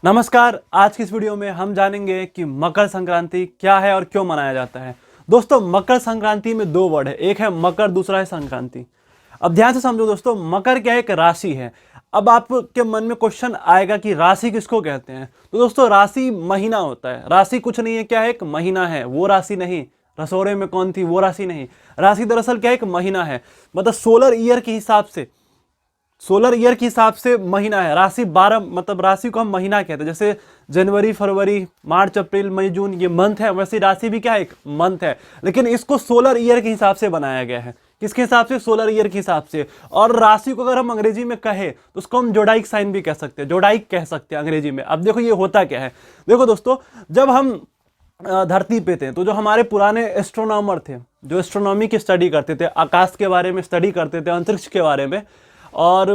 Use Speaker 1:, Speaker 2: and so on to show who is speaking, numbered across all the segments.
Speaker 1: नमस्कार। आज की इस वीडियो में हम जानेंगे कि मकर संक्रांति क्या है और क्यों मनाया जाता है। दोस्तों, मकर संक्रांति में दो वर्ड है, एक है मकर, दूसरा है संक्रांति। अब ध्यान से समझो दोस्तों, मकर क्या है? एक राशि है। अब आपके मन में क्वेश्चन आएगा कि राशि किसको कहते हैं। तो दोस्तों, राशि महीना होता है। राशि कुछ नहीं है, क्या है? एक महीना है। वो राशि नहीं, रसोड़े में कौन थी वो राशि नहीं। राशि दरअसल क्या है? एक महीना है। मतलब सोलर ईयर के हिसाब से, सोलर ईयर के हिसाब से महीना है। राशि 12, मतलब राशि को हम महीना कहते हैं। जैसे जनवरी, फरवरी, मार्च, अप्रैल, मई, जून ये मंथ है, वैसे राशि भी क्या है? एक मंथ है। लेकिन इसको सोलर ईयर के हिसाब से बनाया गया है। किसके हिसाब से? सोलर ईयर के हिसाब से। और राशि को अगर हम अंग्रेजी में कहें तो उसको हम जोडाइक साइन भी कह सकते हैं, जोडाइक कह सकते हैं अंग्रेजी में। अब देखो ये होता क्या है। देखो दोस्तों, जब हम धरती पे थे तो जो हमारे पुराने एस्ट्रोनॉमर थे, जो एस्ट्रोनॉमी की स्टडी करते थे, आकाश के बारे में स्टडी करते थे, अंतरिक्ष के बारे में, और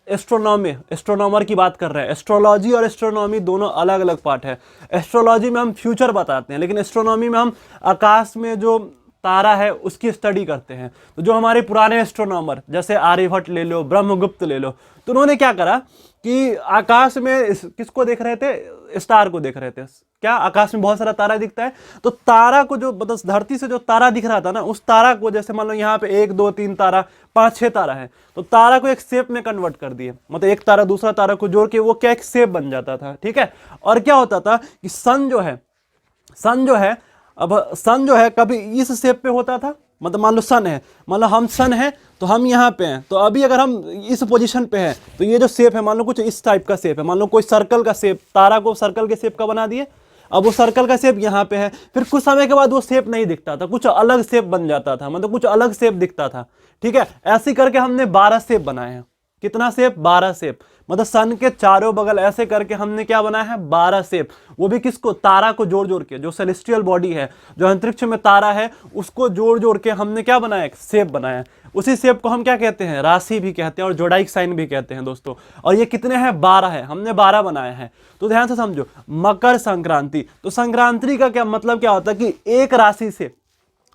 Speaker 1: एस्ट्रोनॉमर की बात कर रहे हैं। एस्ट्रोलॉजी और एस्ट्रोनॉमी दोनों अलग अलग पार्ट है। एस्ट्रोलॉजी में हम फ्यूचर बताते हैं, लेकिन एस्ट्रोनॉमी में हम आकाश में जो तारा है उसकी स्टडी करते हैं। तो जो हमारे पुराने एस्ट्रोनॉमर, जैसे आर्यभट्ट ले लो, ब्रह्मगुप्त ले लो, तो उन्होंने क्या करा कि आकाश में किसको देख रहे थे? स्टार को देख रहे थे। क्या आकाश में बहुत सारा तारा दिखता है, तो तारा को जो मतलब धरती से जो तारा दिख रहा था ना, उस तारा को, जैसे मान लो यहाँ पे 1 2 3 तारा, 5 6 तारा है, तो तारा को एक शेप में कन्वर्ट कर दिए। मतलब एक तारा दूसरा तारा को जोड़ के वो क्या एक शेप बन जाता था। ठीक है। और क्या होता था कि सन जो है, अब सन जो है कभी इस शेप पे होता था। मतलब मान लो सन है, मान लो हम सन है तो हम यहाँ पे हैं, तो अभी अगर हम इस पोजीशन पे हैं तो ये जो शेप है, मान लो कुछ इस टाइप का शेप है, मान लो कोई सर्कल का शेप, तारा को सर्कल के शेप का बना दिए। अब वो सर्कल का शेप यहाँ पे है, फिर कुछ समय के बाद वो शेप नहीं दिखता था, कुछ अलग शेप बन जाता था, मतलब कुछ अलग शेप दिखता था। ठीक है। ऐसे करके हमने 12 शेप बनाए हैं। कितना शेप? 12 शेप। मतलब सन के चारों बगल ऐसे करके हमने क्या बनाया है? 12 शेप। वो भी किसको? तारा को जोड़ जोड़ के, जो सेलेस्टियल बॉडी है, जो अंतरिक्ष में तारा है, उसको जोड़ जोड़ के हमने क्या बनाया? एक शेप बनाया। उसी शेप को हम क्या कहते हैं? राशि भी कहते हैं और जोडाइक साइन भी कहते हैं दोस्तों। और ये कितने हैं? 12 है। हमने 12 बनाए हैं। तो ध्यान से समझो, मकर संक्रांति, तो संक्रांति का क्या मतलब क्या होता है कि एक राशि से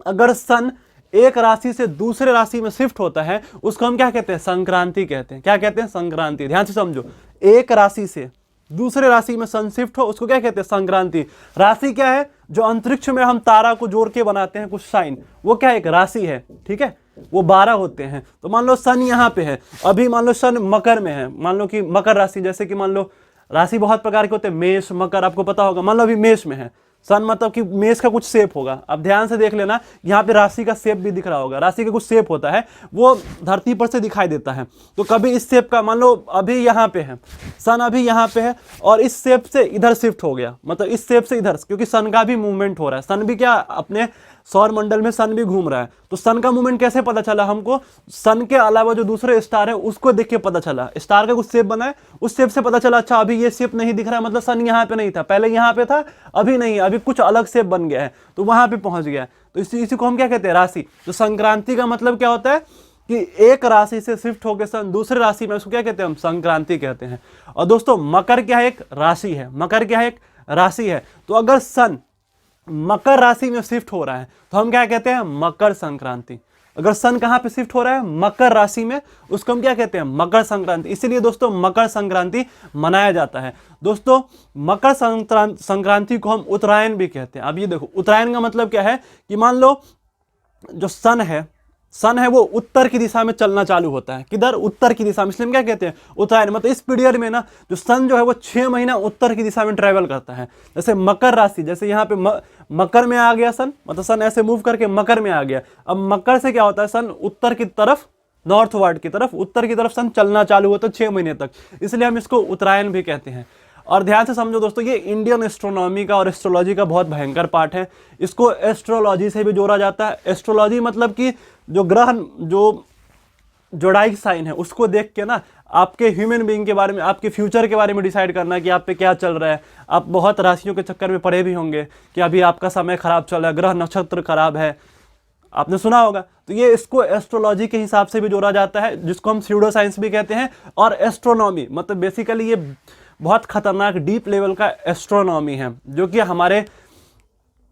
Speaker 1: अगर सन एक राशि से दूसरे राशि में शिफ्ट होता है, उसको हम क्या कहते हैं? संक्रांति कहते हैं। क्या कहते हैं? संक्रांति। ध्यान से समझो, एक राशि से दूसरे राशि में सन शिफ्ट हो, उसको क्या कहते हैं? संक्रांति। राशि क्या है? जो अंतरिक्ष में हम तारा को जोड़ के बनाते हैं कुछ साइन, वो क्या एक राशि है। ठीक है। वो 12 होते हैं। तो मान लो सन यहाँ पे है, अभी मान लो सन मकर में है, मान लो कि मकर राशि, जैसे कि मान लो राशि बहुत प्रकार के होते हैं, मेष, मकर, आपको पता होगा। मान लो अभी मेष में है सन, मतलब कि मेष का कुछ शेप होगा। अब ध्यान से देख लेना, यहाँ पे राशि का शेप भी दिख रहा होगा। राशि का कुछ शेप होता है, वो धरती पर से दिखाई देता है। तो कभी इस शेप का, मान लो अभी यहाँ पे है सन, अभी यहाँ पे है, और इस शेप से इधर शिफ्ट हो गया, मतलब इस शेप से इधर, क्योंकि सन का भी मूवमेंट हो रहा है। सन भी क्या, अपने सौर मंडल में सन भी घूम रहा है। तो सन का मूवमेंट कैसे पता चला हमको? सन के अलावा जो दूसरे स्टार है उसको देख के पता चला। स्टार का कुछ शेप बना है, उस शेप से पता चला, अच्छा अभी ये शेप नहीं दिख रहा है, मतलब सन यहाँ पे नहीं था, पहले यहाँ पे था, अभी नहीं, अभी कुछ अलग शेप बन गया है, तो वहां पे पहुंच गया। तो इसी को हम क्या कहते हैं? राशि। तो संक्रांति का मतलब क्या होता है कि एक राशि से शिफ्ट होकर सन दूसरे राशि में, उसको क्या कहते हैं? हम संक्रांति कहते हैं। और दोस्तों, मकर क्या है? एक राशि है। मकर क्या है? एक राशि है। तो अगर सन मकर राशि में शिफ्ट हो रहा है तो हम क्या कहते हैं? मकर संक्रांति। अगर सन कहां पे शिफ्ट हो रहा है? मकर राशि में, उसको हम क्या कहते हैं? मकर संक्रांति। इसीलिए दोस्तों मकर संक्रांति मनाया जाता है। दोस्तों, मकर संक्रांति को हम उत्तरायण भी कहते हैं। अब ये देखो, उत्तरायण का मतलब क्या है कि मान लो जो सन है वो उत्तर की दिशा में चलना चालू होता है। किधर? उत्तर की दिशा में, इसलिए हम क्या कहते हैं? उत्तरायण। मतलब इस पीरियड में ना जो सन जो है वो 6 महीना उत्तर की दिशा में ट्रेवल करता है। जैसे मकर राशि, जैसे यहाँ पे मकर में आ गया सन, मतलब सन ऐसे मूव करके मकर में आ गया। अब मकर से क्या होता है? सन उत्तर की तरफ, नॉर्थ वर्ड की तरफ, उत्तर की तरफ सन चलना चालू होता है 6 महीने तक, इसलिए हम इसको उत्तरायण भी कहते हैं। और ध्यान से समझो दोस्तों, ये इंडियन एस्ट्रोनॉमी का और एस्ट्रोलॉजी का बहुत भयंकर पार्ट है। इसको एस्ट्रोलॉजी से भी जोड़ा जाता है। एस्ट्रोलॉजी मतलब कि जो ग्रह, जो जोडाइक साइन है, उसको देख के ना आपके ह्यूमन बीइंग के बारे में, आपके फ्यूचर के बारे में डिसाइड करना कि आप पे क्या चल रहा है। आप बहुत राशियों के चक्कर में पड़े भी होंगे कि अभी आपका समय खराब चल रहा है, ग्रह नक्षत्र खराब है, आपने सुना होगा। तो ये इसको एस्ट्रोलॉजी के हिसाब से भी जोड़ा जाता है, जिसको हम स्यूडो साइंस भी कहते हैं। और एस्ट्रोनॉमी मतलब बेसिकली ये बहुत खतरनाक डीप लेवल का एस्ट्रोनॉमी है, जो कि हमारे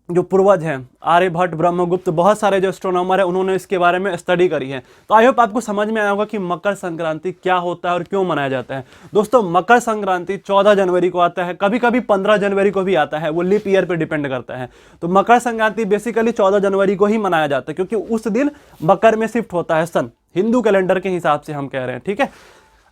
Speaker 1: जो पूर्वज हैं, आर्यभट्ट, ब्रह्मगुप्त, बहुत सारे जो एस्ट्रोनॉमर है उन्होंने इसके बारे में स्टडी करी है। तो आई होप आपको समझ में आया होगा कि मकर संक्रांति क्या होता है और क्यों मनाया जाता है। दोस्तों मकर संक्रांति 14 जनवरी को आता है, कभी कभी 15 जनवरी को भी आता है, वो लीप ईयर पे डिपेंड करता है। तो मकर संक्रांति बेसिकली 14 जनवरी को ही मनाया जाता है, क्योंकि उस दिन मकर में शिफ्ट होता है सन, हिंदू कैलेंडर के हिसाब से हम कह रहे हैं, ठीक है।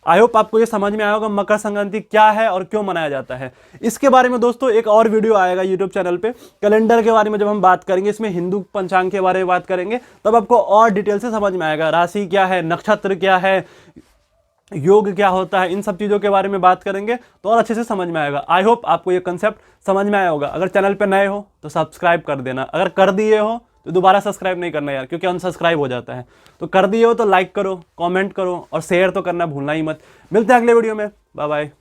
Speaker 1: आई होप आपको ये समझ में आया होगा मकर संक्रांति क्या है और क्यों मनाया जाता है। इसके बारे में दोस्तों एक और वीडियो आएगा यूट्यूब चैनल पे, कैलेंडर के बारे में जब हम बात करेंगे, इसमें हिंदू पंचांग के बारे में बात करेंगे, तब आपको और डिटेल से समझ में आएगा, राशि क्या है, नक्षत्र क्या है, योग क्या होता है, इन सब चीज़ों के बारे में बात करेंगे तो और अच्छे से समझ में आएगा। आई होप आपको ये कंसेप्ट समझ में आया होगा। अगर चैनल पे नए हो तो सब्सक्राइब कर देना, अगर कर दिए हो तो दोबारा सब्सक्राइब नहीं करना यार, क्योंकि अनसब्सक्राइब हो जाता है। तो कर दिए हो तो लाइक करो, कमेंट करो और शेयर तो करना भूलना ही मत। मिलते हैं अगले वीडियो में, बाय बाय।